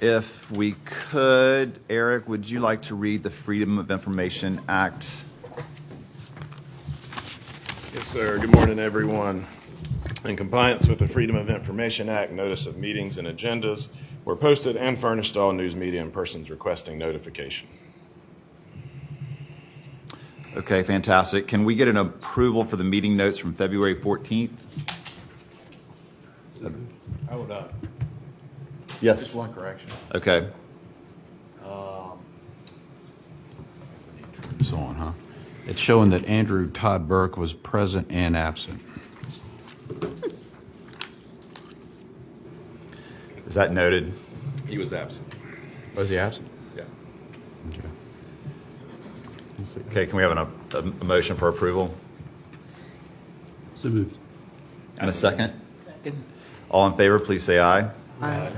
If we could, Eric, would you like to read the Freedom of Information Act? Yes, sir. Good morning, everyone. In compliance with the Freedom of Information Act, notice of meetings and agendas were posted and furnished to all news media and persons requesting notification. Okay, fantastic. Can we get an approval for the meeting notes from February 14th? I would, Yes. just one correction. Okay. It's on, huh? It's showing that Andrew Todd Burke was present and absent. Is that noted? He was absent. Was he absent? Yeah. Okay. Let's see. Okay, can we have a motion for approval? So moved. And a second? Second. All in favor, please say aye. Aye.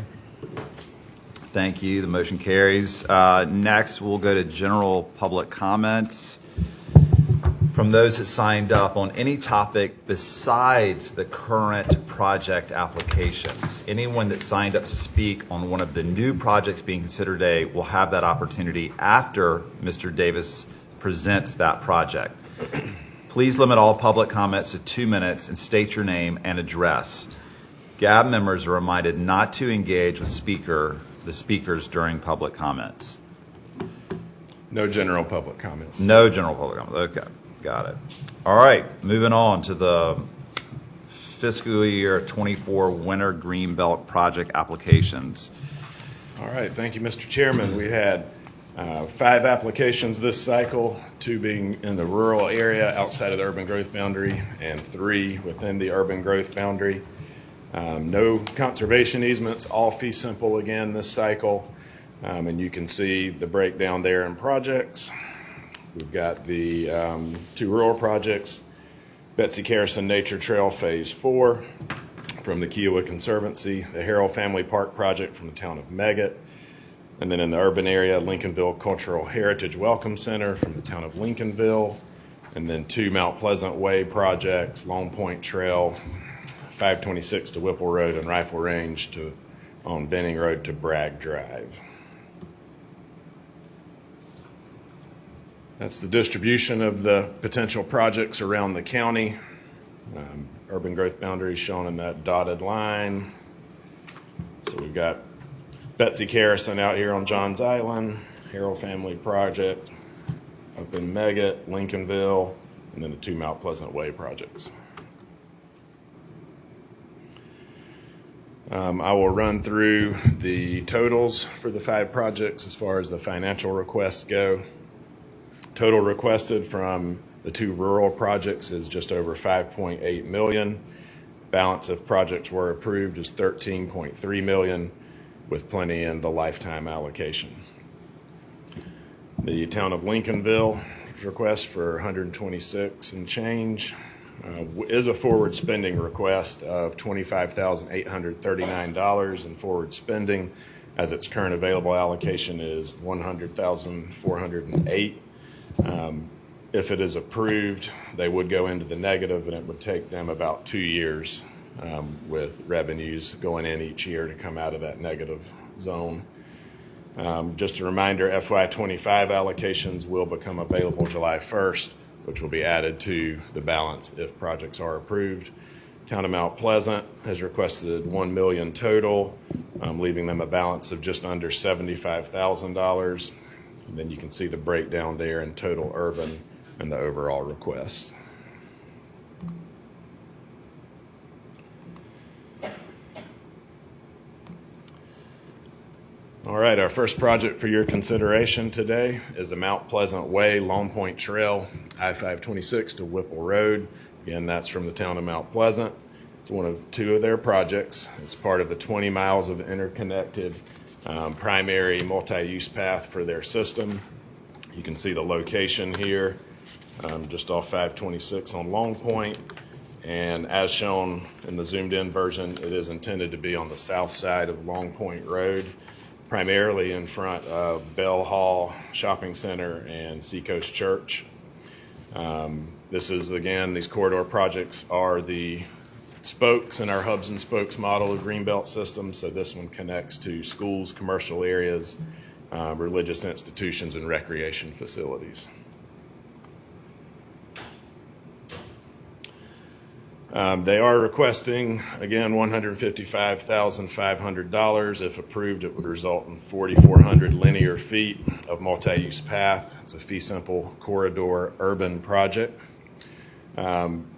Thank you. The motion carries. Next, we'll go to general public comments from those that signed up on any topic besides the current project applications. Anyone that signed up to speak on one of the new projects being considered today will have that opportunity after Mr. Davis presents that project. Please limit all public comments to 2 minutes and state your name and address. GAB members are reminded not to engage with the speakers during public comments. No general public comments. No general public comments. Okay, got it. All right, moving on to the fiscal year 24 winter Greenbelt project applications. All right. Thank you, Mr. Chairman. We had 5 applications this cycle, 2 being in the rural area outside of the urban growth boundary and 3 within the urban growth boundary. No conservation easements, all fee simple again this cycle. And you can see the breakdown there in projects. We've got the 2 rural projects, Betsy Carrison Nature Trail Phase 4 from the Kiowa Conservancy, the Harrell Family Park project from the town of Meggett, and then in the urban area, Lincolnville Cultural Heritage Welcome Center from the town of Lincolnville, and then 2 Mount Pleasant Way projects, Long Point Trail, 526 to Whipple Road and Rifle Range on Benning Road to Bragg Drive. That's the distribution of the potential projects around the county. Urban growth boundary shown in that dotted line. So we've got Betsy Carrison out here on Johns Island, Harrell Family Project up in Meggett, Lincolnville, and then the 2 Mount Pleasant Way projects. I will run through the totals for the 5 projects as far as the financial requests go. Total requested from the 2 rural projects is just over $5.8 million. Balance of projects were approved is $13.3 million, with plenty in the lifetime allocation. The town of Lincolnville request for $126 and change is a forward spending request of $25,839 in forward spending, as its current available allocation is $100,408. If it is approved, they would go into the negative, and it would take them about 2 years with revenues going in each year to come out of that negative zone. Just a reminder, FY25 allocations will become available July 1st, which will be added to the balance if projects are approved. Town of Mount Pleasant has requested $1 million total, leaving them a balance of just under $75,000. And then you can see the breakdown there in total urban and the overall requests. All right, our first project for your consideration today is the Mount Pleasant Way Long Point Trail, I-526 to Whipple Road. Again, that's from the town of Mount Pleasant. It's one of 2 of their projects. It's part of the 20 miles of interconnected primary multi-use path for their system. You can see the location here, just off 526 on Long Point. And as shown in the zoomed in version, it is intended to be on the south side of Long Point Road, primarily in front of Bell Hall Shopping Center and Seacoast Church. This is, again, these corridor projects are the spokes in our hubs and spokes model of Greenbelt system. So this one connects to schools, commercial areas, religious institutions, and recreation facilities. They are requesting, again, $155,500. If approved, it would result in 4,400 linear feet of multi-use path. It's a fee simple corridor urban project.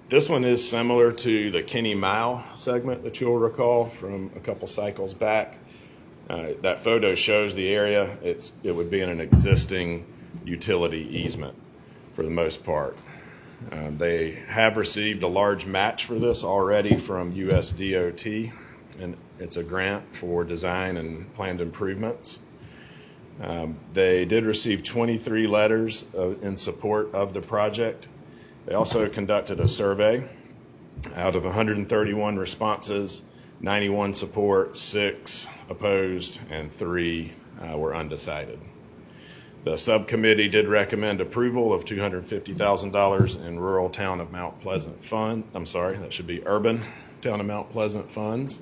This one is similar to the Kenny Mile segment that you'll recall from a couple cycles back. That photo shows the area. It would be in an existing utility easement for the most part. They have received a large match for this already from USDOT, and it's a grant for design and planned improvements. They did receive 23 letters in support of the project. They also conducted a survey. Out of 131 responses, 91 support, 6 opposed, and 3 were undecided. The subcommittee did recommend approval of $250,000 in rural town of Mount Pleasant fund. I'm sorry, that should be urban town of Mount Pleasant funds.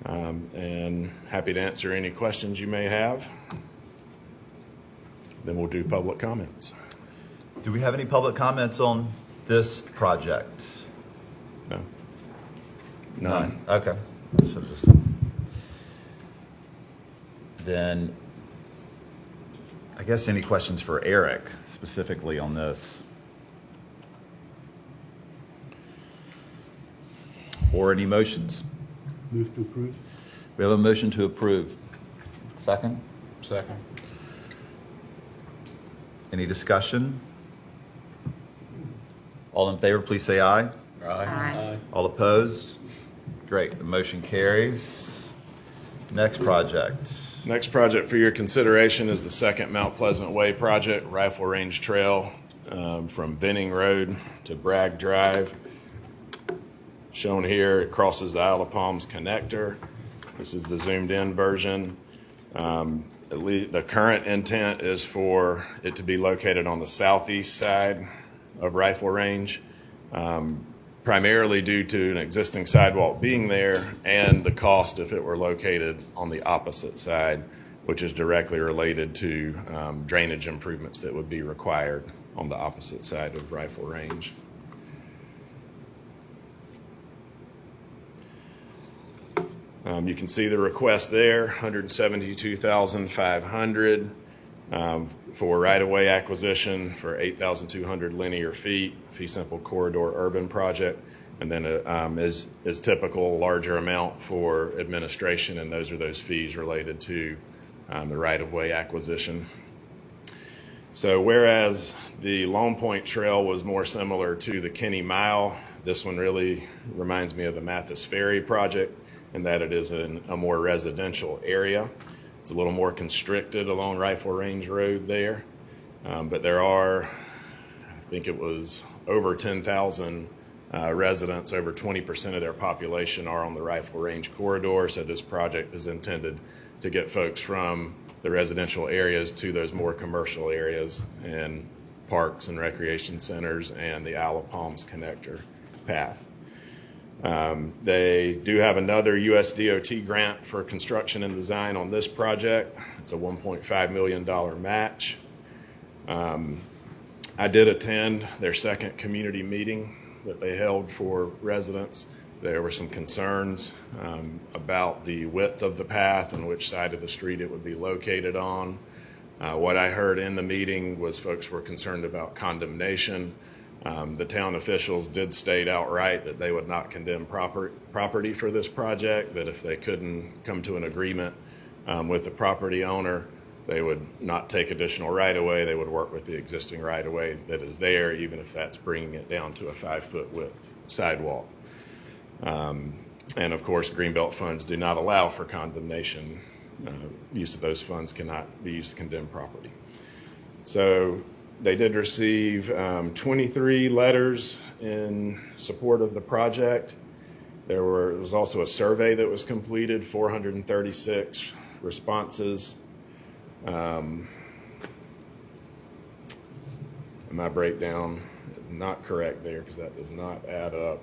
And happy to answer any questions you may have. Then we'll do public comments. Do we have any public comments on this project? No? None. Okay. So then, I guess any questions for Eric specifically on this? Or any motions? Move to approve. We have a motion to approve. Second? Second. Any discussion? All in favor, please say aye. Aye. All opposed? Great, the motion carries. Next project. Next project for your consideration is the second Mount Pleasant Way project, Rifle Range Trail, from Venning Road to Bragg Drive. Shown here, it crosses the Isle of Palms connector. This is the zoomed in version. At least the current intent is for it to be located on the southeast side of Rifle Range, primarily due to an existing sidewalk being there and the cost if it were located on the opposite side, which is directly related to drainage improvements that would be required on the opposite side of Rifle Range. You can see the request there, $172,500 for right-of-way acquisition for 8,200 linear feet, fee simple corridor urban project, and then is typical, larger amount for administration, and those are those fees related to the right-of-way acquisition. So whereas the Lone Point Trail was more similar to the Kenny Mile, this one really reminds me of the Mathis Ferry project in that it is in a more residential area. It's a little more constricted along Rifle Range Road there, but there are, I think it was over 10,000 residents, over 20% of their population are on the Rifle Range corridor, so this project is intended to get folks from the residential areas to those more commercial areas and parks and recreation centers and the Isle of Palms connector path. They do have another USDOT grant for construction and design on this project. It's a $1.5 million match. I did attend their second community meeting that they held for residents. There were some concerns about the width of the path and which side of the street it would be located on. What I heard in the meeting was folks were concerned about condemnation. The town officials did state outright that they would not condemn property for this project, that if they couldn't come to an agreement with the property owner, they would not take additional right-of-way. They would work with the existing right-of-way that is there, even if that's bringing it down to a 5-foot width sidewalk. And of course, Greenbelt funds do not allow for condemnation. Use of those funds cannot be used to condemn property. So they did receive 23 letters in support of the project. There was also a survey that was completed, 436 responses. And my breakdown is not correct there because that does not add up.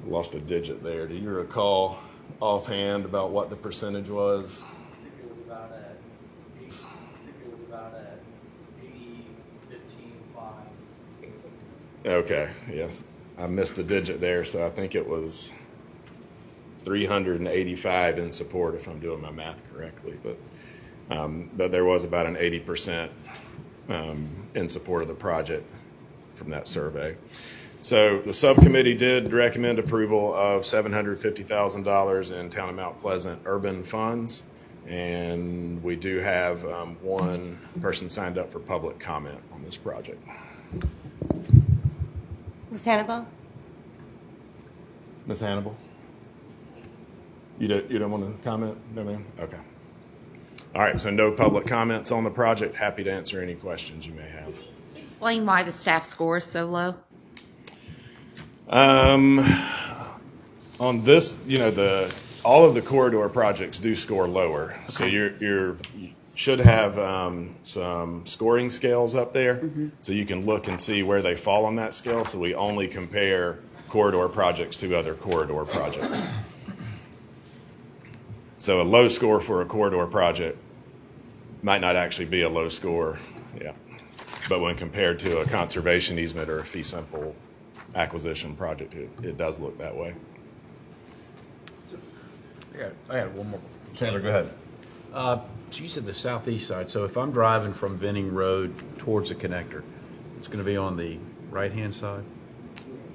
Lost a digit there. Do you recall offhand about what the percentage was? I think it was about a 80, 15, 5. Okay, yes. I missed a digit there, so I think it was 385 in support, if I'm doing my math correctly. But there was about an 80% in support of the project from that survey. So the subcommittee did recommend approval of $750,000 in Town of Mount Pleasant urban funds. And we do have one person signed up for public comment on this project. Ms. Hannibal? Ms. Hannibal? You don't want to comment? No, ma'am? Okay. All right, so no public comments on the project. Happy to answer any questions you may have. Explain why the staff score is so low. On this, all of the corridor projects do score lower. So you should have some scoring scales up there, so you can look and see where they fall on that scale. So we only compare corridor projects to other corridor projects. So a low score for a corridor project might not actually be a low score, yeah. But when compared to a conservation easement or a fee simple acquisition project, it does look that way. I got one more. Taylor, go ahead. So you said the southeast side, so if I'm driving from Venning Road towards the connector, it's going to be on the right-hand side?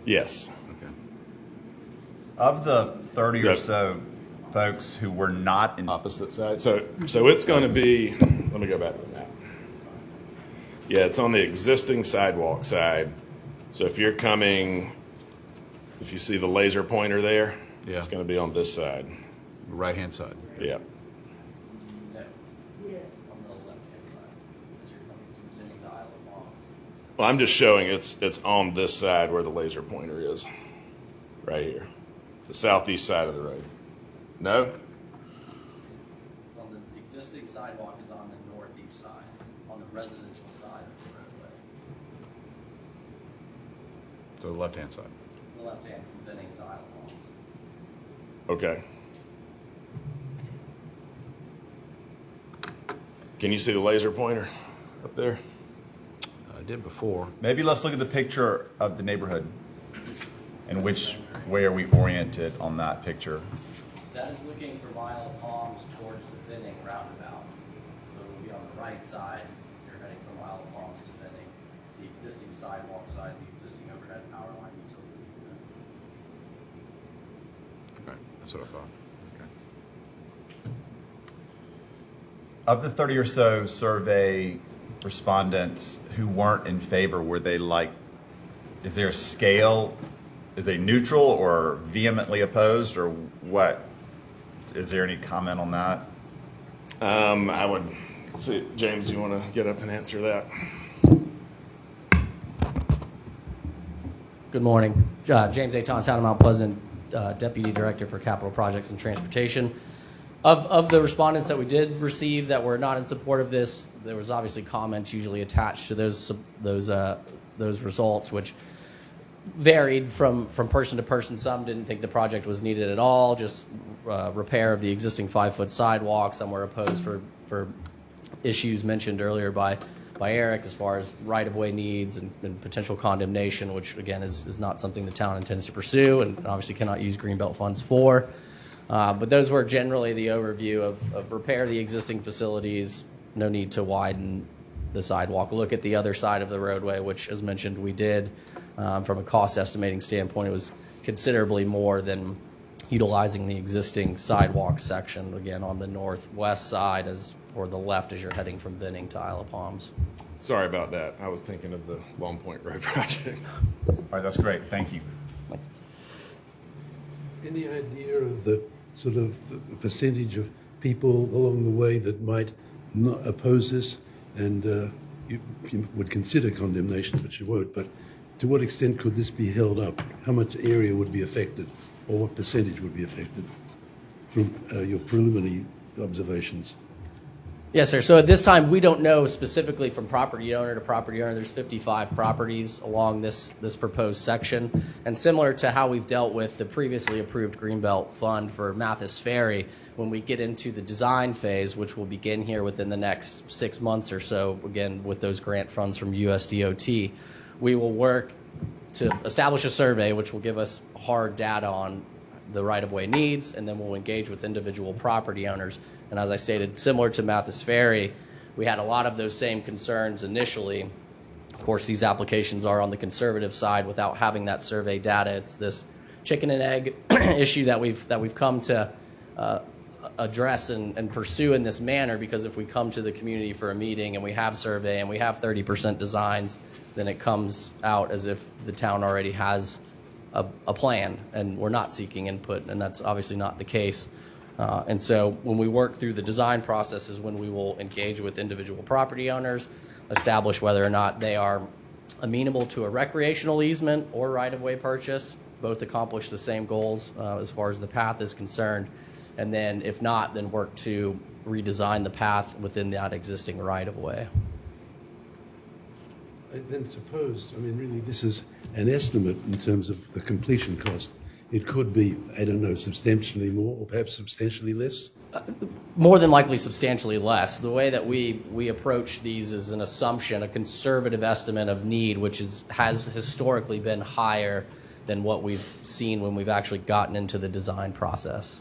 Yes. Okay. Of the 30 or Yep. so folks who were not in, Opposite side. So it's going to be, let me go back to the map. Yeah, it's on the existing sidewalk side. So if you see the laser pointer there, Yeah. it's going to be on this side. Right-hand side. Yeah. No. Yes. On the left-hand side, as you're coming from Vinning to Isle of Moss. Well, I'm just showing it's on this side where the laser pointer is, right here, the southeast side of the road. No? It's on the existing sidewalk is on the northeast side, on the residential side of the roadway. So the left-hand side. The left hand from Vinning to Isle of Moss. Okay. Can you see the laser pointer up there? I did before. maybe let's look at the picture of the neighborhood and which way are we oriented on that picture? That is looking from Isle of Palms towards the Vinning roundabout. So it will be on the right side, you're heading from Isle of Palms to Vinning. The existing sidewalk side, the existing overhead power line utilities. Right, that's what I thought. Okay. Of the 30 or so survey respondents who weren't in favor, were they is there a scale? Is they neutral or vehemently opposed or what? Is there any comment on that? I would see, James, you want to get up and answer that? Good morning. James Aton, Town of Mount Pleasant, Deputy Director for Capital Projects and Transportation. Of the respondents that we did receive that were not in support of this, there was obviously comments usually attached to those results, which varied from person to person. Some didn't think the project was needed at all, just repair of the existing 5-foot sidewalk. Some were opposed for issues mentioned earlier by Eric as far as right-of-way needs and potential condemnation, which again is not something the town intends to pursue and obviously cannot use Greenbelt funds for. But those were generally the overview of repair the existing facilities, no need to widen the sidewalk. Look at the other side of the roadway, which as mentioned we did. From a cost estimating standpoint, it was considerably more than utilizing the existing sidewalk section, again, on the northwest side or the left as you're heading from Vinning to Isle of Palms. Sorry about that. I was thinking of the Long Point Road project. All right, that's great. Thank you. Any idea of the sort of the percentage of people along the way that might not oppose this and you would consider condemnation, but you won't, but to what extent could this be held up? How much area would be affected or what percentage would be affected from your preliminary observations? Yes, sir. So at this time, we don't know specifically from property owner to property owner. There's 55 properties along this proposed section. And similar to how we've dealt with the previously approved Greenbelt Fund for Mathis Ferry, when we get into the design phase, which will begin here within the next 6 months or so, again, with those grant funds from USDOT, we will work to establish a survey which will give us hard data on the right-of-way needs, and then we'll engage with individual property owners. And as I stated, similar to Mathis Ferry, we had a lot of those same concerns initially. Of course, these applications are on the conservative side without having that survey data. It's this chicken and egg issue that we've come to address and pursue in this manner, because if we come to the community for a meeting and we have survey and we have 30% designs, then it comes out as if the town already has a plan and we're not seeking input, and that's obviously not the case. And so when we work through the design process is when we will engage with individual property owners, establish whether or not they are amenable to a recreational easement or right-of-way purchase. Both accomplish the same goals as far as the path is concerned. And then if not, then work to redesign the path within that existing right-of-way. I then suppose, I mean, really, this is an estimate in terms of the completion cost. It could be, I don't know, substantially more or perhaps substantially less. More than likely substantially less. The way that we approach these is an assumption, a conservative estimate of need, which has historically been higher than what we've seen when we've actually gotten into the design process.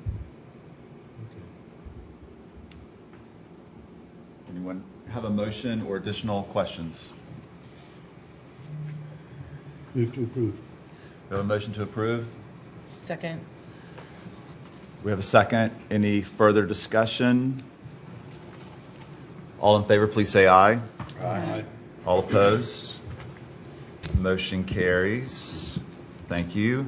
Anyone have a motion or additional questions? Move to approve. We have a motion to approve. Second. We have a second. Any further discussion? All in favor, please say aye. Aye. All opposed? Motion carries. Thank you.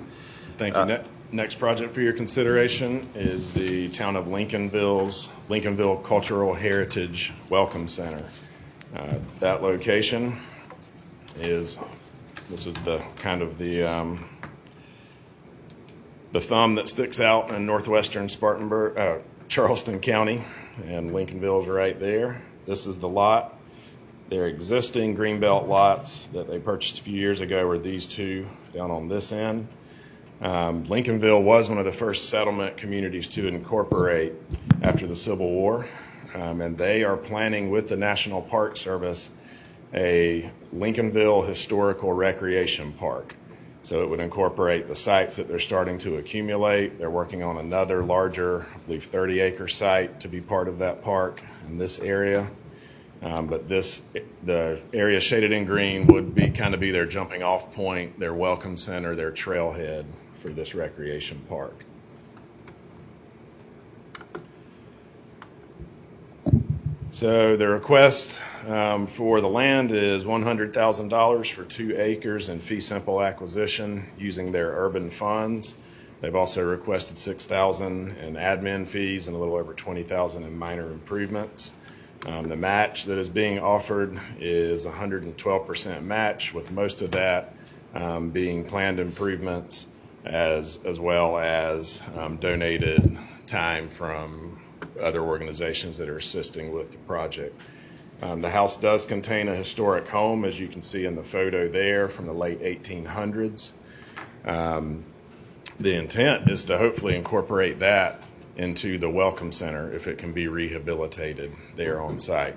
Thank you. Next project for your consideration is the town of Lincolnville Cultural Heritage Welcome Center. That location is, this is the kind of the thumb that sticks out in northwestern Charleston County, and Lincolnville is right there. This is the lot. Their existing Greenbelt lots that they purchased a few years ago were these two down on this end. Lincolnville was one of the first settlement communities to incorporate after the Civil War, and they are planning with the National Park Service a Lincolnville Historical Recreation Park. So it would incorporate the sites that they're starting to accumulate. They're working on another larger, I believe 30-acre site to be part of that park in this area. But the area shaded in green would kind of be their jumping off point, their welcome center, their trailhead for this recreation park. So the request for the land is $100,000 for 2 acres in fee simple acquisition using their urban funds. They've also requested $6,000 in admin fees and a little over $20,000 in minor improvements. The match that is being offered is 112% match, with most of that being planned improvements as well as donated time from other organizations that are assisting with the project. The house does contain a historic home, as you can see in the photo there, from the late 1800s. The intent is to hopefully incorporate that into the Welcome Center if it can be rehabilitated there on site.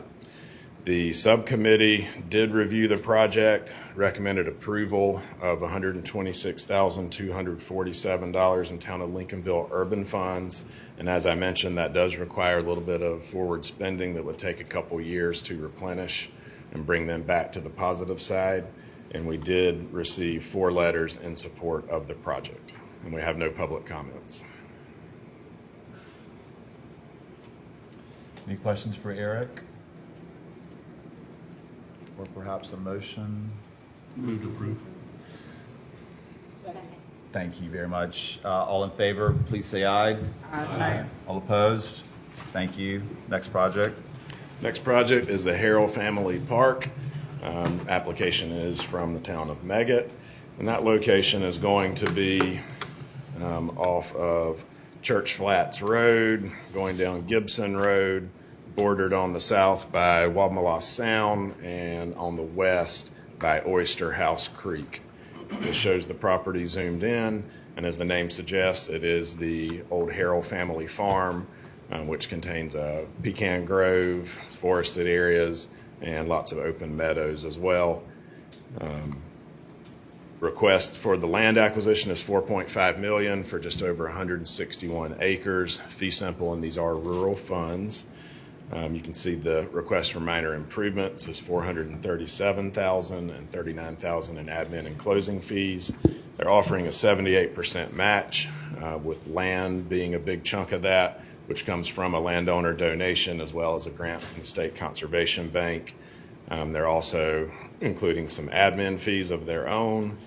The subcommittee did review the project, recommended approval of $126,247 in town of Lincolnville urban funds. And as I mentioned, that does require a little bit of forward spending that would take a couple years to replenish and bring them back to the positive side. And we did receive 4 letters in support of the project. And we have no public comments. Any questions for Eric? Or perhaps a motion? Move to approve. Thank you very much. All in favor, please say aye. Aye. All opposed? Thank you. Next project. Next project is the Harrell Family Park. Application is from the town of Meggett, and that location is going to be off of Church Flats Road, going down Gibson Road, bordered on the south by Wabmalaw Sound and on the west by Oyster House Creek. This shows the property zoomed in, and as the name suggests, it is the old Harrell family farm, which contains a pecan grove, forested areas, and lots of open meadows as well. Request for the land acquisition is $4.5 million for just over 161 acres. Fee simple, and these are rural funds. You can see the request for minor improvements is $437,000 and $39,000 in admin and closing fees. They're offering a 78% match, with land being a big chunk of that, which comes from a landowner donation as well as a grant from the State Conservation Bank. They're also including some admin fees of their own,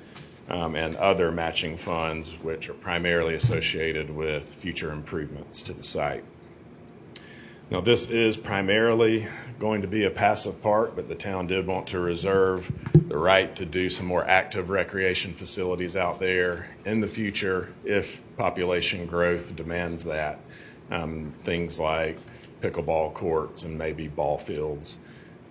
and other matching funds, which are primarily associated with future improvements to the site. Now, this is primarily going to be a passive park, but the town did want to reserve the right to do some more active recreation facilities out there in the future if population growth demands that. Things like pickleball courts and maybe ball fields.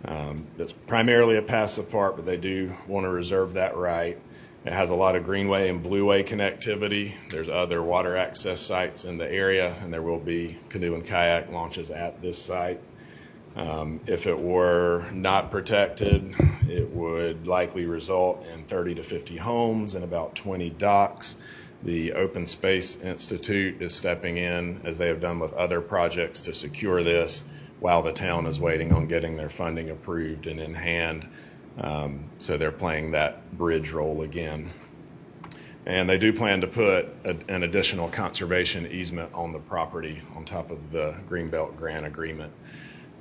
It's primarily a passive park, but they do want to reserve that right. It has a lot of greenway and blueway connectivity. There's other water access sites in the area, and there will be canoe and kayak launches at this site. If it were not protected, it would likely result in 30 to 50 homes and about 20 docks. The Open Space Institute is stepping in, as they have done with other projects, to secure this while the town is waiting on getting their funding approved and in hand. So they're playing that bridge role again. And they do plan to put an additional conservation easement on the property on top of the Greenbelt grant agreement.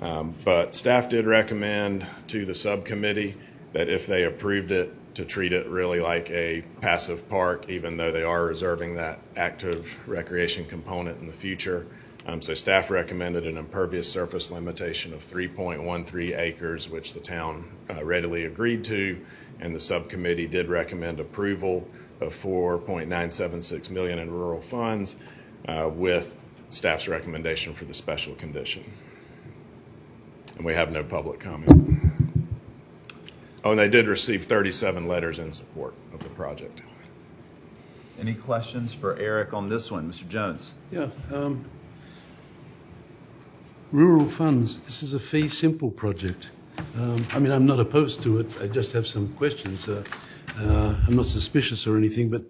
But staff did recommend to the subcommittee that if they approved it, to treat it really like a passive park, even though they are reserving that active recreation component in the future. So staff recommended an impervious surface limitation of 3.13 acres, which the town readily agreed to, and the subcommittee did recommend approval of $4.976 million in rural funds, with staff's recommendation for the special condition. And we have no public comment. Oh, and they did receive 37 letters in support of the project. Any questions for Eric on this one? Mr. Jones? Yeah. Rural funds, this is a fee simple project. I mean, I'm not opposed to it. I just have some questions. I'm not suspicious or anything, but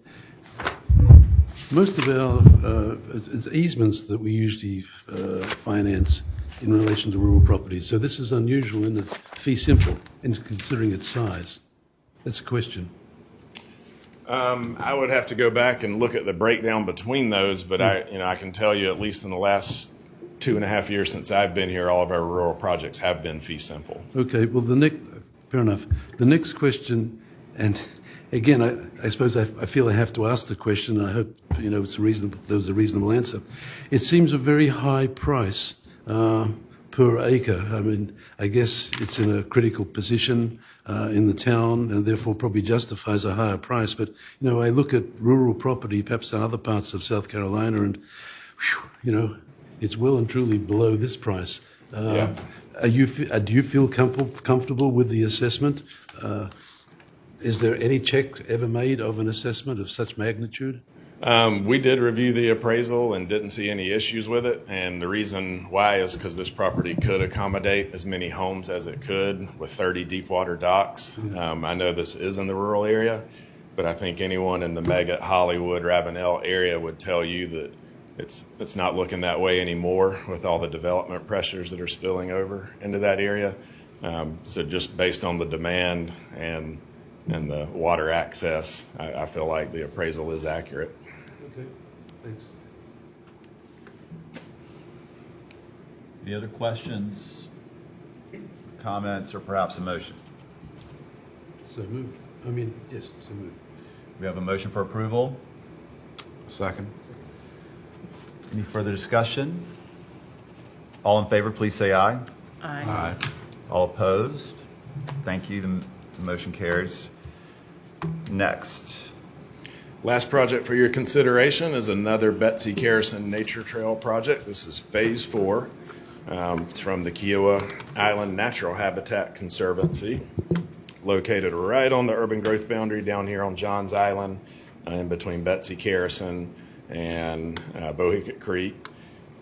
most of our it's easements that we usually finance in relation to rural properties. So this is unusual in its fee simple, in considering its size. That's a question. I would have to go back and look at the breakdown between those, but I can tell you, at least in the last 2.5 years since I've been here, all of our rural projects have been fee simple. Okay, well, fair enough. The next question, and again, I suppose I feel I have to ask the question, and I hope it's there was a reasonable answer. It seems a very high price per acre. I mean, I guess it's in a critical position in the town, and therefore probably justifies a higher price. But I look at rural property, perhaps in other parts of South Carolina, and it's well and truly below this price. Yeah. Do you feel comfortable with the assessment? Is there any check ever made of an assessment of such magnitude? We did review the appraisal and didn't see any issues with it. And the reason why is because this property could accommodate as many homes as it could with 30 deep water docks. I know this is in the rural area, but I think anyone in the Meggett, Hollywood, Ravenel area would tell you that it's not looking that way anymore with all the development pressures that are spilling over into that area. So just based on the demand and the water access, I feel like the appraisal is accurate. Okay, thanks. Any other questions, comments, or perhaps a motion? So moved. I mean, yes, so moved. We have a motion for approval. Second. Any further discussion? All in favor, please say aye. Aye. All opposed? Thank you. The motion carries. Next. Last project for your consideration is another Betsy Carrison Nature Trail project. This is phase 4. It's from the Kiowa Island Natural Habitat Conservancy, located right on the urban growth boundary down here on Johns Island, in between Betsy Carrison and Bohicket Creek.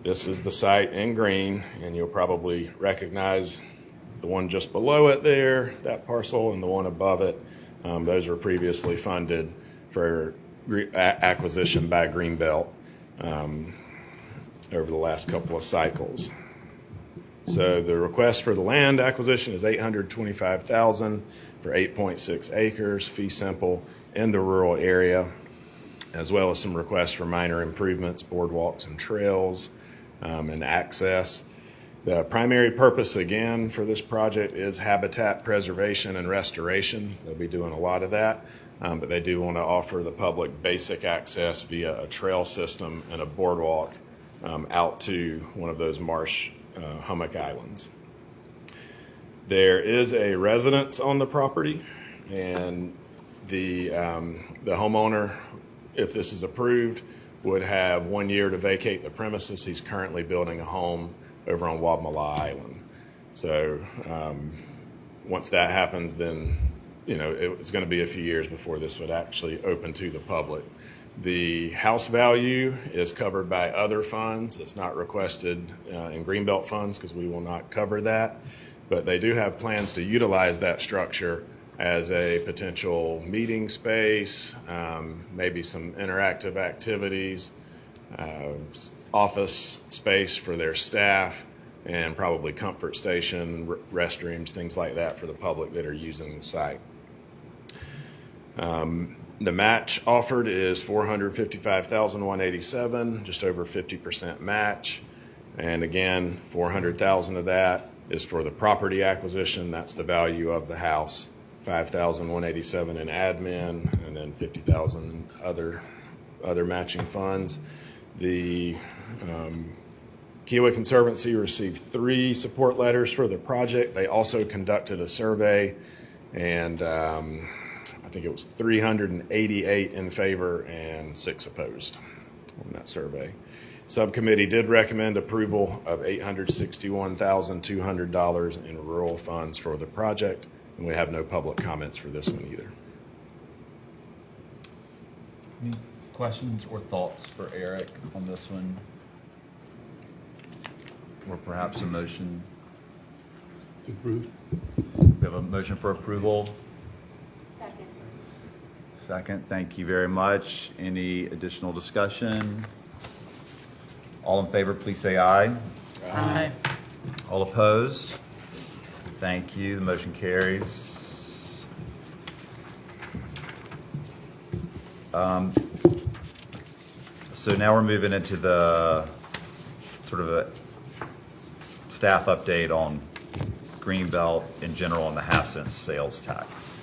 This is the site in green, and you'll probably recognize the one just below it there, that parcel, and the one above it. Those were previously funded for acquisition by Greenbelt over the last couple of cycles. So the request for the land acquisition is $825,000 for 8.6 acres, fee simple, in the rural area, as well as some requests for minor improvements, boardwalks and trails, and access. The primary purpose, again, for this project is habitat preservation and restoration. They'll be doing a lot of that, but they do want to offer the public basic access via a trail system and a boardwalk out to one of those marsh hummock islands. There is a residence on the property, and the homeowner, if this is approved, would have 1 year to vacate the premises. He's currently building a home over on Wabmala Island. So once that happens, then it's going to be a few years before this would actually open to the public. The house value is covered by other funds. It's not requested in Greenbelt funds because we will not cover that. But they do have plans to utilize that structure as a potential meeting space, maybe some interactive activities, office space for their staff, and probably comfort station, restrooms, things like that for the public that are using the site. The match offered is $455,187, just over 50% match. And again, $400,000 of that is for the property acquisition. That's the value of the house. $5,187 in admin, and then $50,000 other matching funds. The Kiowa Conservancy received 3 support letters for the project. They also conducted a survey, and I think it was 388 in favor and 6 opposed on that survey. Subcommittee did recommend approval of $861,200 in rural funds for the project, and we have no public comments for this one either. Any questions or thoughts for Eric on this one? Or perhaps a motion? To approve. We have a motion for approval. Second, thank you very much. Any additional discussion? All in favor, please say aye. Aye. All opposed? Thank you. The motion carries. So now we're moving into the sort of a staff update on Greenbelt in general and the half-cent sales tax.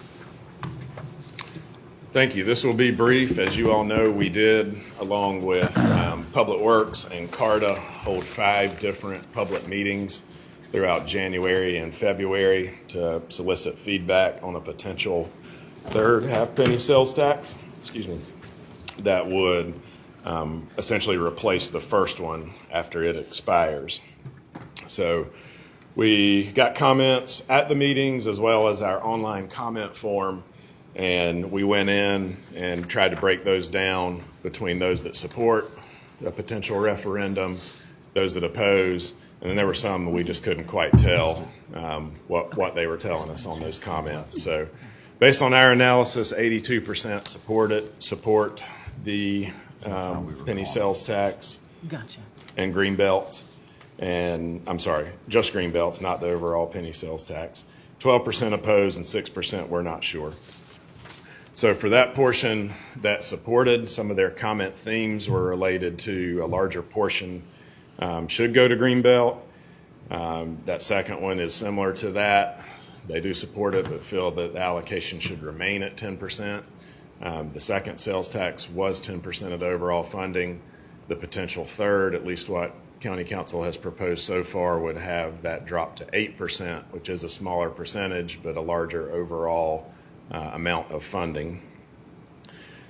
Thank you. This will be brief. As you all know, we did, along with Public Works and CARTA, hold 5 different public meetings throughout January and February to solicit feedback on a potential third half-penny sales tax, that would essentially replace the first one after it expires. So we got comments at the meetings as well as our online comment form, and we went in and tried to break those down between those that support a potential referendum, those that oppose, and then there were some that we just couldn't quite tell what they were telling us on those comments. So based on our analysis, 82% support the penny sales tax. Gotcha. And Greenbelt, and I'm sorry, just Greenbelts, not the overall penny sales tax. 12% opposed and 6% were not sure. So for that portion that supported, some of their comment themes were related to a larger portion should go to Greenbelt. That second one is similar to that. They do support it, but feel that the allocation should remain at 10%. The second sales tax was 10% of the overall funding. The potential third, at least what County Council has proposed so far, would have that drop to 8%, which is a smaller percentage, but a larger overall amount of funding.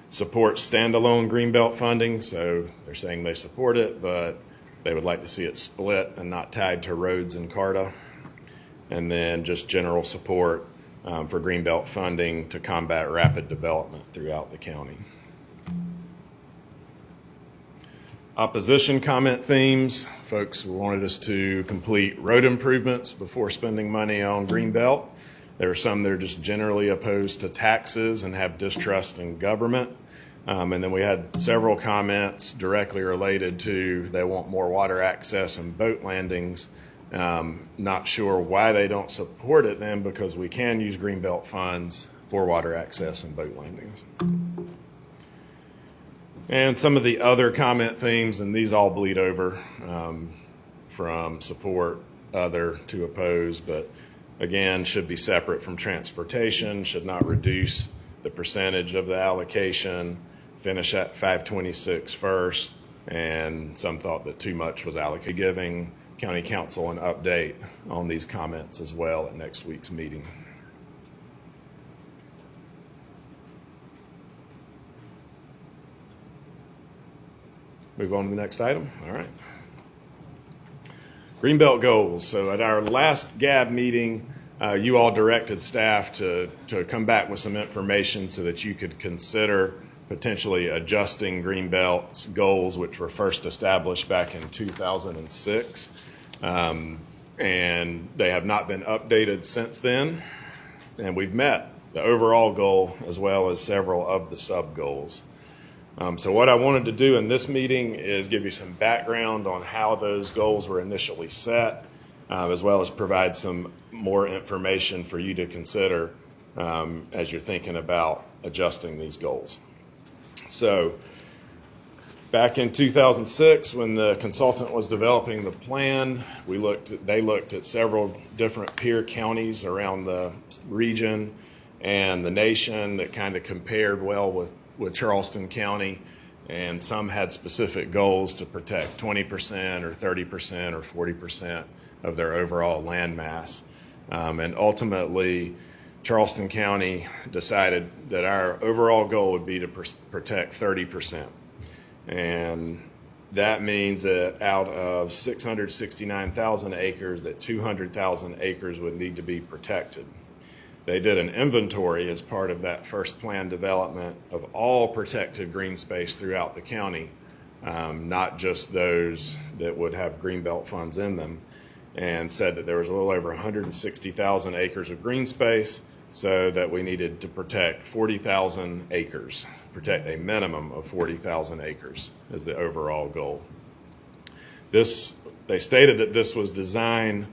Support standalone Greenbelt funding, so they're saying they support it, but They would like to see it split and not tied to roads and CARTA. And then just general support for Greenbelt funding to combat rapid development throughout the county. Opposition comment themes. Folks wanted us to complete road improvements before spending money on Greenbelt. There are some that are just generally opposed to taxes and have distrust in government. And then we had several comments directly related to they want more water access and boat landings. Not sure why they don't support it then, because we can use Greenbelt funds for water access and boat landings. And some of the other comment themes, and these all bleed over from support, other to oppose, but again, should be separate from transportation, should not reduce the percentage of the allocation, finish at 526 first, and some thought that too much was allocated, giving County Council an update on these comments as well at next week's meeting. Move on to the next item. All right. Greenbelt goals. So at our last GAB meeting, you all directed staff to come back with some information so that you could consider potentially adjusting Greenbelt's goals, which were first established back in 2006. And they have not been updated since then. And we've met the overall goal as well as several of the sub-goals. So what I wanted to do in this meeting is give you some background on how those goals were initially set, as well as provide some more information for you to consider as you're thinking about adjusting these goals. So back in 2006, when the consultant was developing the plan, they looked at several different peer counties around the region and the nation that kind of compared well with Charleston County, and some had specific goals to protect 20% or 30% or 40% of their overall land mass. And ultimately, Charleston County decided that our overall goal would be to protect 30%. And that means that out of 669,000 acres, that 200,000 acres would need to be protected. They did an inventory as part of that first plan development of all protected green space throughout the county, not just those that would have Greenbelt funds in them, and said that there was a little over 160,000 acres of green space, so that we needed to protect 40,000 acres, protect a minimum of 40,000 acres as the overall goal. They stated that this was designed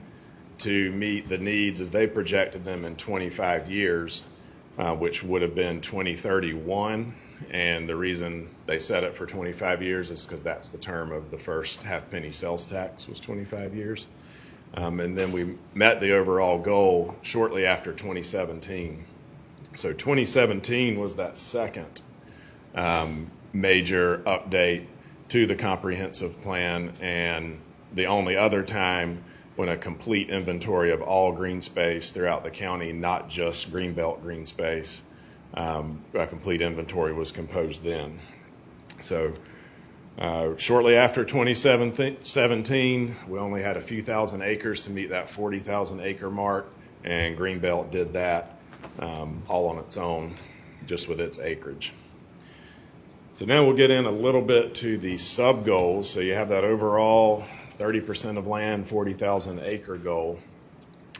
to meet the needs as they projected them in 25 years, which would have been 2031. And the reason they set it for 25 years is because that's the term of the first half-penny sales tax, was 25 years. And then we met the overall goal shortly after 2017. So 2017 was that second major update to the comprehensive plan, and the only other time when a complete inventory of all green space throughout the county, not just Greenbelt green space, a complete inventory was composed then. So shortly after 2017, we only had a few thousand acres to meet that 40,000 acre mark, and Greenbelt did that all on its own, just with its acreage. So now we'll get in a little bit to the sub goals. So you have that overall 30% of land, 40,000 acre goal.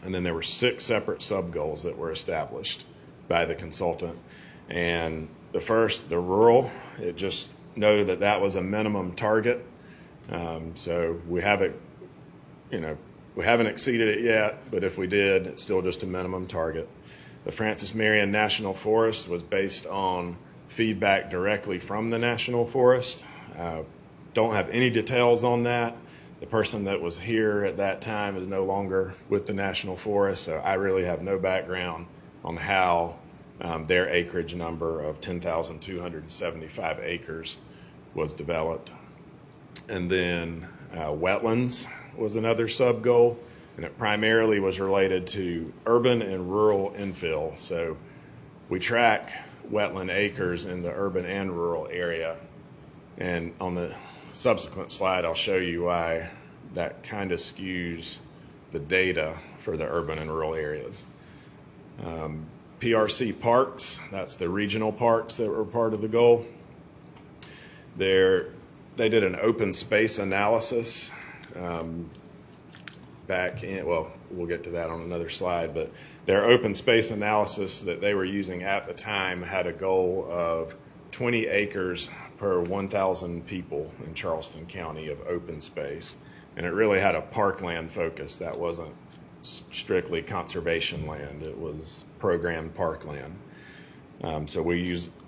And then there were 6 separate sub goals that were established by the consultant. And the first, the rural, it just noted that that was a minimum target. So we haven't exceeded it yet, but if we did, it's still just a minimum target. The Francis Marion National Forest was based on feedback directly from the National Forest. Don't have any details on that. The person that was here at that time is no longer with the National Forest, so I really have no background on how their acreage number of 10,275 acres was developed. And then wetlands was another sub-goal, and it primarily was related to urban and rural infill. So we track wetland acres in the urban and rural area. And on the subsequent slide, I'll show you why that kind of skews the data for the urban and rural areas. PRC parks, that's the regional parks that were part of the goal. They did an open space analysis back in, well, we'll get to that on another slide, but their open space analysis that they were using at the time had a goal of 20 acres per 1,000 people in Charleston County of open space. And it really had a parkland focus. That wasn't strictly conservation land. It was programmed parkland. So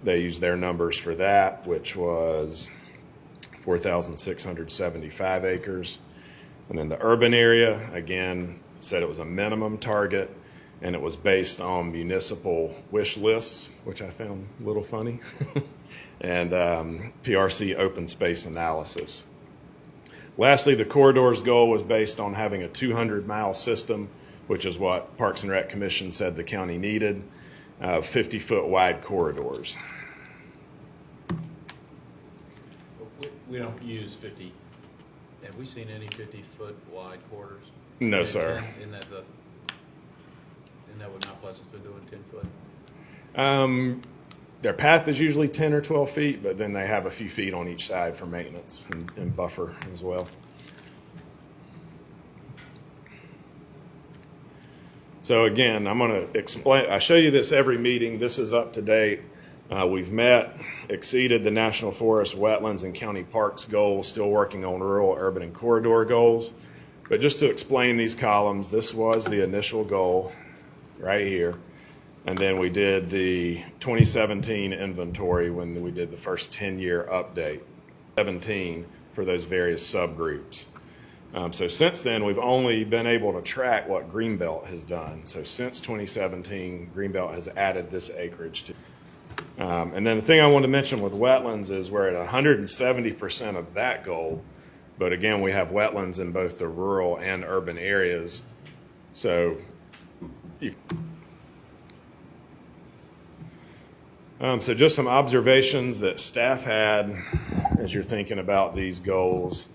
they used their numbers for that, which was 4,675 acres. And then the urban area, again, said it was a minimum target, and it was based on municipal wish lists, which I found a little funny, and PRC open space analysis. Lastly, the corridors goal was based on having a 200-mile system, which is what Parks and Rec Commission said the county needed, 50-foot wide corridors. We don't use 50. Have we seen any 50-foot wide corridors? No, sir. Isn't that what Mount Pleasant's been doing, 10 foot? Their path is usually 10 or 12 feet, but then they have a few feet on each side for maintenance and buffer as well. So again, I'm going to explain. I show you this every meeting. This is up to date. We've met, exceeded the National Forest, Wetlands, and County Parks goals, still working on rural, urban, and corridor goals. But just to explain these columns, this was the initial goal right here. And then we did the 2017 inventory when we did the first 10-year update, 17 for those various subgroups. So since then, we've only been able to track what Greenbelt has done. So since 2017, Greenbelt has added this acreage to. And then the thing I wanted to mention with wetlands is we're at 170% of that goal. But again, we have wetlands in both the rural and urban areas. So so just some observations that staff had as you're thinking about these goals.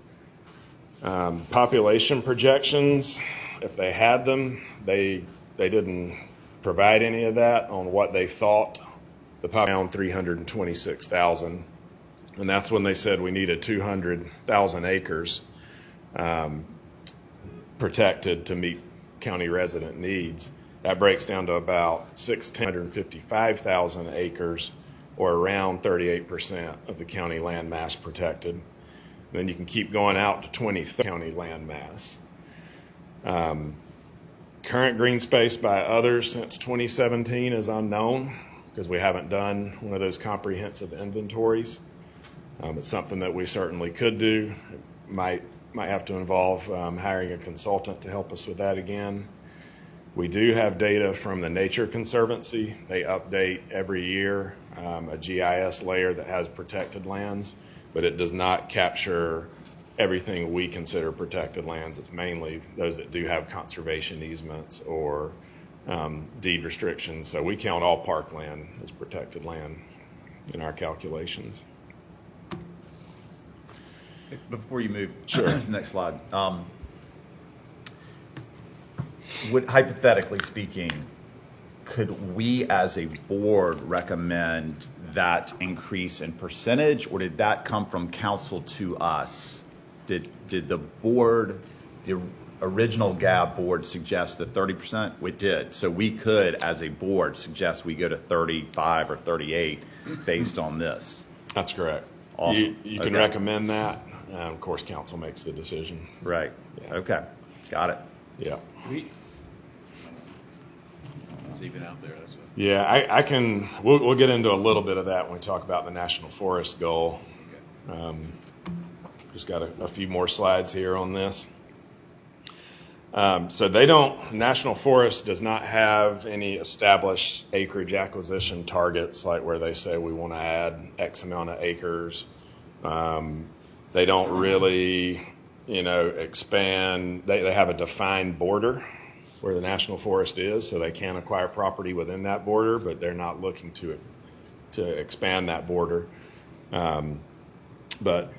Population projections, if they had them, they didn't provide any of that on what they thought the population around 326,000. And that's when they said we needed 200,000 acres protected to meet county resident needs. That breaks down to about 655,000 acres, or around 38% of the county land mass protected. Then you can keep going out to 20 county land mass. Current green space by others since 2017 is unknown because we haven't done one of those comprehensive inventories. It's something that we certainly could do. It might have to involve hiring a consultant to help us with that again. We do have data from the Nature Conservancy. They update every year a GIS layer that has protected lands, but it does not capture everything we consider protected lands. It's mainly those that do have conservation easements or deed restrictions. So we count all parkland as protected land in our calculations. Before you move, sure. Next slide. Hypothetically speaking, could we as a board recommend that increase in percentage, or did that come from council to us? Did the board, the original GAB board, suggest that 30%? It did. So we could, as a board, suggest we go to 35 or 38 based on this. That's correct. Awesome. You can recommend that. Of course, council makes the decision. Right. Yeah. Okay. Got it. Yeah. It's even out there. That's what. Yeah, I can. We'll get into a little bit of that when we talk about the National Forest goal. Just got a few more slides here on this. So National Forest does not have any established acreage acquisition targets, like where they say we want to add X amount of acres. They don't really, expand. They have a defined border where the National Forest is, so they can acquire property within that border, but they're not looking to expand that border. But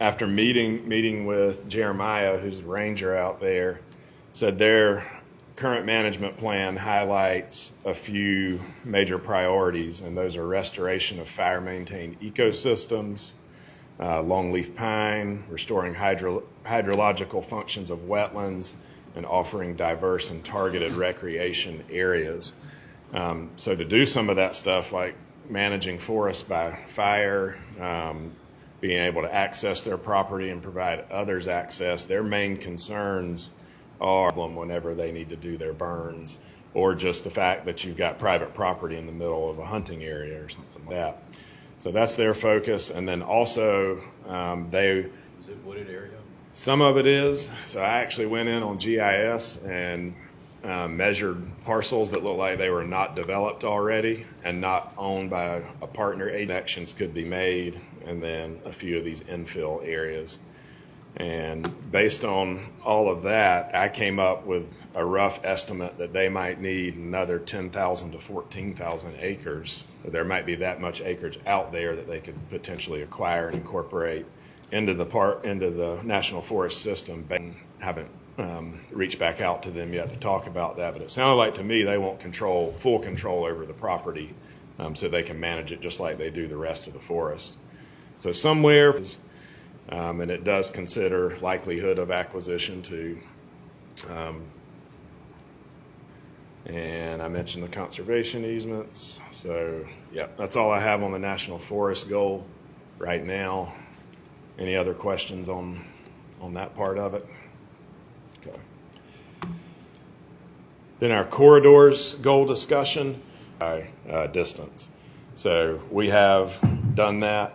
after meeting with Jeremiah, who's a ranger out there, said their current management plan highlights a few major priorities, and those are restoration of fire-maintained ecosystems, longleaf pine, restoring hydrological functions of wetlands, and offering diverse and targeted recreation areas. So to do some of that stuff, like managing forests by fire, being able to access their property and provide others access, their main concerns are whenever they need to do their burns, or just the fact that you've got private property in the middle of a hunting area or something like that. So that's their focus. And then also Is it wooded area? some of it is. So I actually went in on GIS and measured parcels that looked like they were not developed already and not owned by a partner. Connections could be made, and then a few of these infill areas. And based on all of that, I came up with a rough estimate that they might need another 10,000 to 14,000 acres. There might be that much acreage out there that they could potentially acquire and incorporate into the National Forest System. Haven't reached back out to them yet to talk about that, but it sounded like to me they want full control over the property, so they can manage it just like they do the rest of the forest. So somewhere. And it does consider likelihood of acquisition too. And I mentioned the conservation easements. So, yeah, that's all I have on the National Forest goal right now. Any other questions on that part of it? Okay. Then our corridors goal discussion by distance. So we have done that.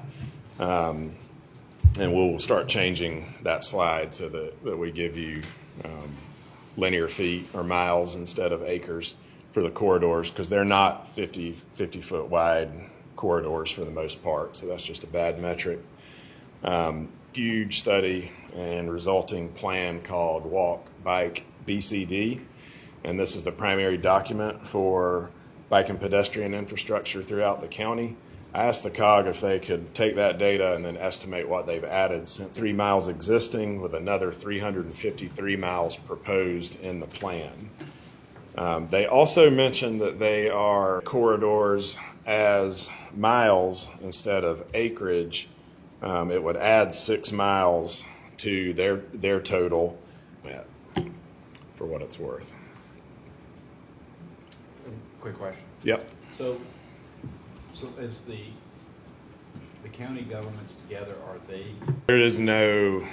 And we'll start changing that slide so that we give you linear feet or miles instead of acres for the corridors, because they're not 50-foot wide corridors for the most part. So that's just a bad metric. Huge study and resulting plan called Walk, Bike, BCD. And this is the primary document for bike and pedestrian infrastructure throughout the county. I asked the COG if they could take that data and then estimate what they've added since 3 miles existing with another 353 miles proposed in the plan. They also mentioned that they are corridors as miles instead of acreage. It would add 6 miles to their total, for what it's worth. Quick question. Yep. So as the county governments together, are they? There is no,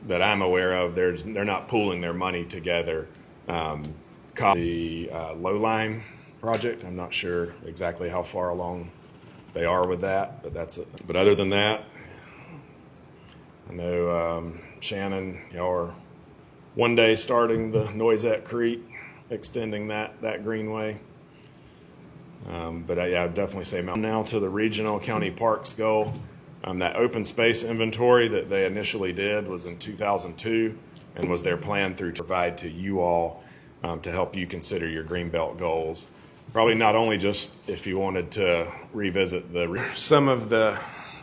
that I'm aware of, they're not pooling their money together. The Low-Line project, I'm not sure exactly how far along they are with that, but that's it. But other than that, I know Shannon, y'all are one day starting the Noisette Creek, extending that greenway. But I'd definitely say now to the regional county parks goal. That open space inventory that they initially did was in 2002 and was their plan to provide to you all to help you consider your Greenbelt goals. Probably not only just if you wanted to revisit some of the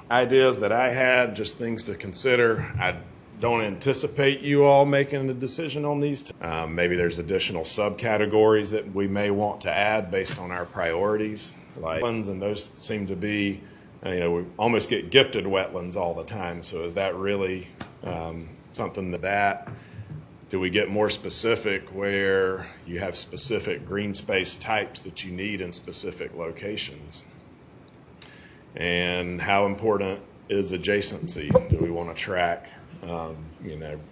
ideas that I had, just things to consider. I don't anticipate you all making a decision on these. Maybe there's additional subcategories that we may want to add based on our priorities, like wetlands, and those seem to be, we almost get gifted wetlands all the time. So is that really something that do we get more specific where you have specific green space types that you need in specific locations? And how important is adjacency? Do we want to track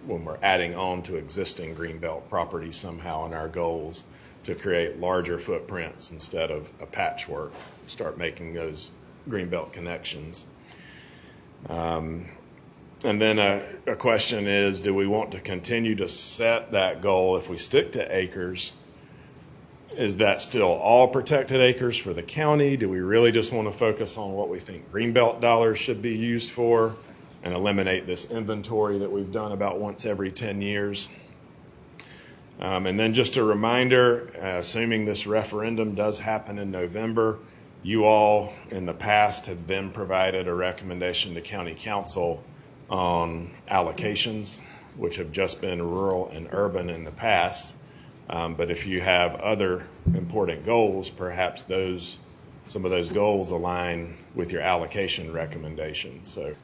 when we're adding on to existing Greenbelt properties somehow in our goals to create larger footprints instead of a patchwork, start making those Greenbelt connections. And then a question is, do we want to continue to set that goal if we stick to acres? Is that still all protected acres for the county? Do we really just want to focus on what we think Greenbelt dollars should be used for and eliminate this inventory that we've done about once every 10 years? And then just a reminder, assuming this referendum does happen in November, you all in the past have then provided a recommendation to county council on allocations, which have just been rural and urban in the past. But if you have other important goals, perhaps some of those goals align with your allocation recommendations. So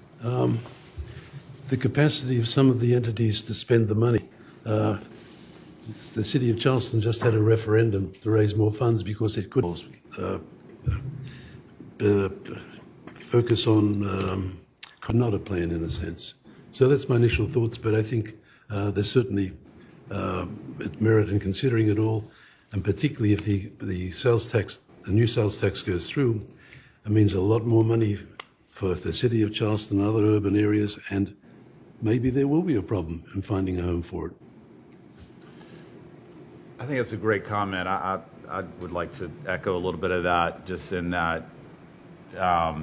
The capacity of some of the entities to spend the money. The city of Charleston just had a referendum to raise more funds because it could focus on not a plan in a sense. So that's my initial thoughts, but I think there's certainly merit in considering it all, and particularly if the sales tax, the new sales tax goes through, it means a lot more money for the city of Charleston and other urban areas, and maybe there will be a problem in finding a home for it. I think that's a great comment. I would like to echo a little bit of that, just in that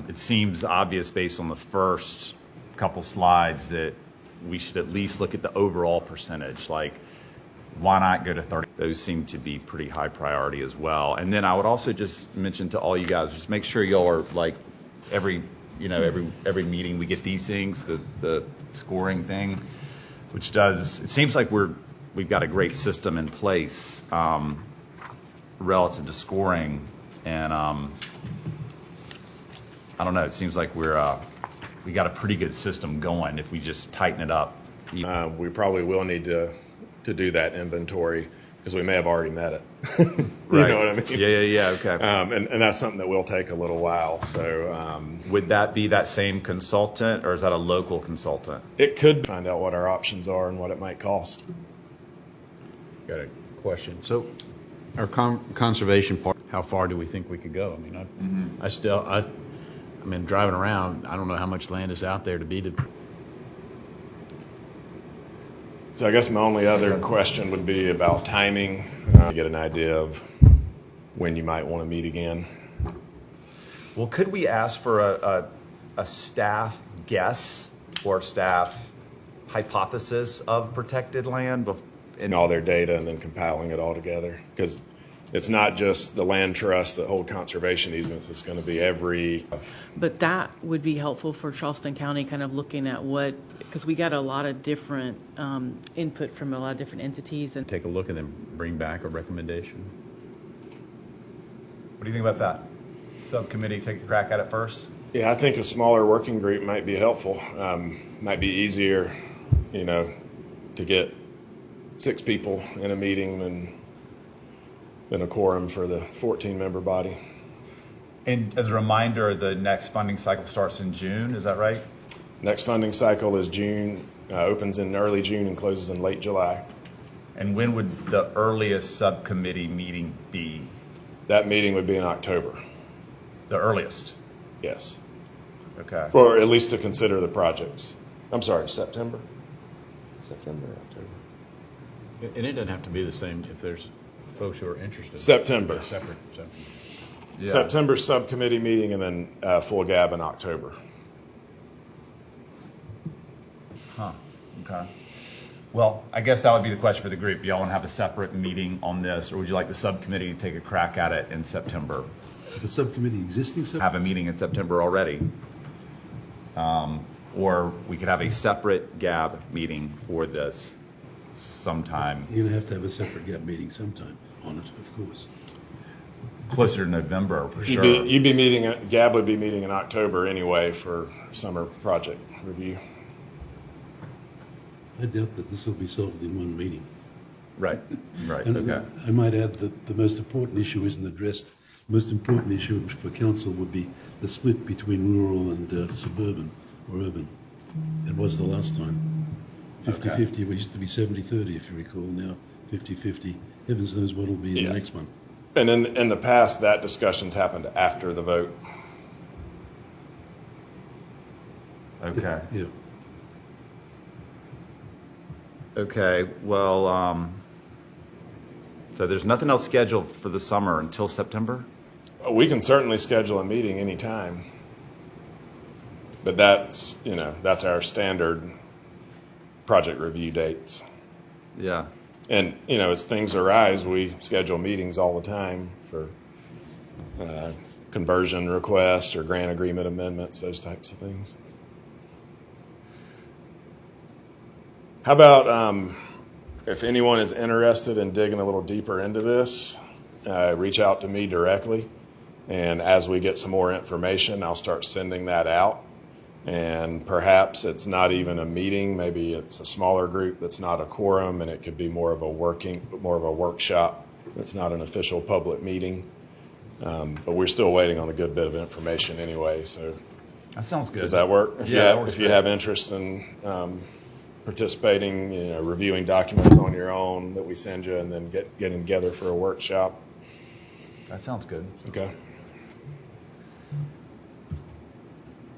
it seems obvious based on the first couple slides that we should at least look at the overall percentage. Like, why not go to 30? Those seem to be pretty high priority as well. And then I would also just mention to all you guys, just make sure y'all are like every every meeting we get these things, the scoring thing, which does, it seems like we've got a great system in place relative to scoring, and I don't know, it seems like we got a pretty good system going if we just tighten it up. we probably will need to do that inventory because we may have already met it. You Right. know what I mean? Yeah, okay. And that's something that will take a little while. So Would that be that same consultant, or is that a local consultant? it could find out what our options are and what it might cost. Got a question. So our conservation part, how far do we think we could go? I mean, I mean, driving around, I don't know how much land is out there to be to. So I guess my only other question would be about timing. Get an idea of when you might want to meet again. Well, could we ask for a staff guess or staff hypothesis of protected land? And all their data and then compiling it all together. Because it's not just the land trusts that hold conservation easements, it's going to be every. But that would be helpful for Charleston County, kind of looking at what, because we got a lot of different input from a lot of different entities. And Take a look and then bring back a recommendation. What do you think about that? Subcommittee, take a crack at it first? Yeah, I think a smaller working group might be helpful. Might be easier, to get 6 people in a meeting than a quorum for the 14-member body. And as a reminder, the next funding cycle starts in June, is that right? Next funding cycle is June, opens in early June and closes in late July. And when would the earliest subcommittee meeting be? That meeting would be in October, The earliest? yes. Okay. Or at least to consider the projects. I'm sorry, September? September or October? And it doesn't have to be the same if there's folks who are interested. September. Separate. Yeah. September subcommittee meeting and then full gab in October. Huh, okay. Well, I guess that would be the question for the group. Do y'all want to have a separate meeting on this, or would you like the subcommittee to take a crack at it in September? The subcommittee, existing subcommittee? Have a meeting in September already. Or we could have a separate GAB meeting for this sometime You're going to have a separate GAP meeting sometime on it, of course. closer to November for sure. You'd be meeting, GAB would be meeting in October anyway for summer project review. I doubt that this will be solved in one meeting. Right, And okay. I might add that the most important issue isn't addressed. The most important issue for council would be the split between rural and suburban or urban. It was the last time. 50-50, we used to be 70-30, if you recall, now 50-50. Heavens knows what will be in Yeah. the next one. And in the past, that discussion's happened after the vote. Okay. Yeah. Okay, well, so there's nothing else scheduled for the summer until September? We can certainly schedule a meeting anytime. But that's our standard project review dates. Yeah. And, as things arise, we schedule meetings all the time for conversion requests or grant agreement amendments, those types of things. How about if anyone is interested in digging a little deeper into this, reach out to me directly. And as we get some more information, I'll start sending that out. And perhaps it's not even a meeting. Maybe it's a smaller group that's not a quorum, and it could be more of a workshop. It's not an official public meeting. But we're still waiting on a good bit of information anyway. So That sounds good. does that work? Yeah, that works If you great. have interest in participating, reviewing documents on your own that we send you, and then getting together for a workshop. That sounds good. Okay.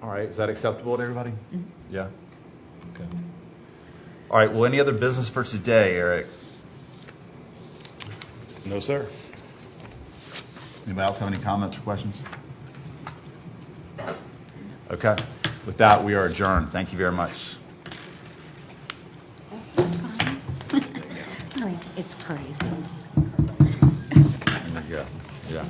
All right, is that acceptable to everybody? Yeah? Okay. All right, well, any other business for today, Eric? No, sir. Anybody else have any comments or questions? Okay, with that, we are adjourned. Thank you very much. It's fine. I mean, it's crazy. There we go.